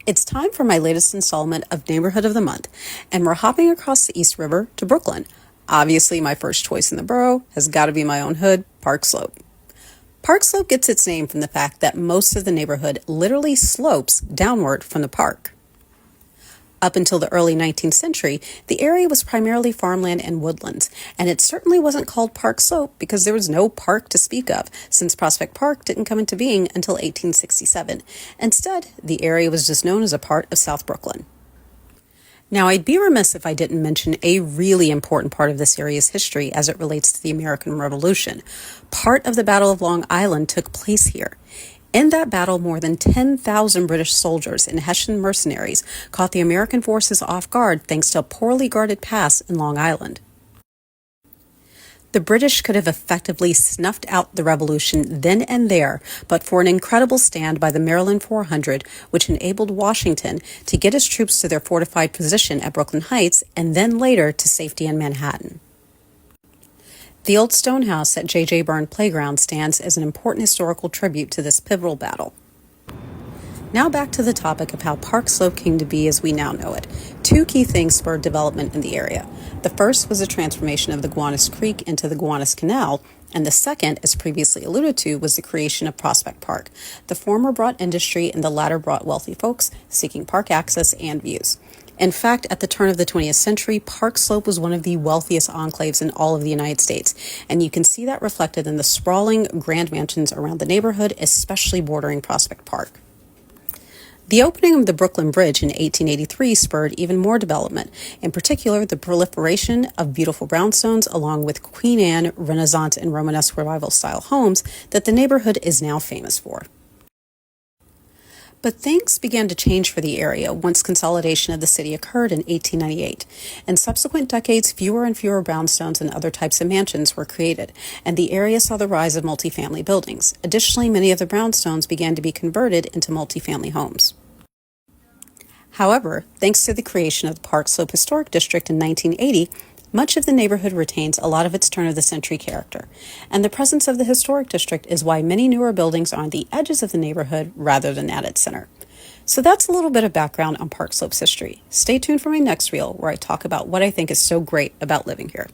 It's time for my latest installment of Neighborhood of the Month, and we're hopping across the East River to Brooklyn. Obviously, my first choice in the borough has got to be my own hood, Park Slope. Park Slope gets its name from the fact that most of the neighborhood literally slopes downward from the park. Up until the early 19th century, the area was primarily farmland and woodlands, and it certainly wasn't called Park Slope because there was no park to speak of, since Prospect Park didn't come into being until 1867. Instead, the area was just known as a part of South Brooklyn. Now, I'd be remiss if I didn't mention a really important part of this area's history as it relates to the American Revolution. Part of the Battle of Long Island took place here. In that battle, more than 10,000 British soldiers and Hessian mercenaries caught the American forces off guard thanks to a poorly guarded pass in Long Island. The British could have effectively snuffed out the revolution then and there, but for an incredible stand by the Maryland 400, which enabled Washington to get his troops to their fortified position at Brooklyn Heights and then later to safety in Manhattan. The old stone house at J.J. Byrne Playground stands as an important historical tribute to this pivotal battle. Now back to the topic of how Park Slope came to be as we now know it. Two key things spurred development in the area. The first was the transformation of the Gowanus Creek into the Gowanus Canal, and the second, as previously alluded to, was the creation of Prospect Park. The former brought industry and the latter brought wealthy folks seeking park access and views. In fact, at the turn of the 20th century, Park Slope was one of the wealthiest enclaves in all of the United States, and you can see that reflected in the sprawling grand mansions around the neighborhood, especially bordering Prospect Park. The opening of the Brooklyn Bridge in 1883 spurred even more development, in particular the proliferation of beautiful brownstones along with Queen Anne, Renaissance, and Romanesque Revival-style homes that the neighborhood is now famous for. But things began to change for the area once consolidation of the city occurred in 1898. In subsequent decades, fewer and fewer brownstones and other types of mansions were created, and the area saw the rise of multifamily buildings. Additionally, many of the brownstones began to be converted into multifamily homes. However, thanks to the creation of the Park Slope Historic District in 1980, much of the neighborhood retains a lot of its turn-of-the-century character, and the presence of the historic district is why many newer buildings are on the edges of the neighborhood rather than at its center. So that's a little bit of background on Park Slope's history. Stay tuned for my next reel where I talk about what I think is so great about living here.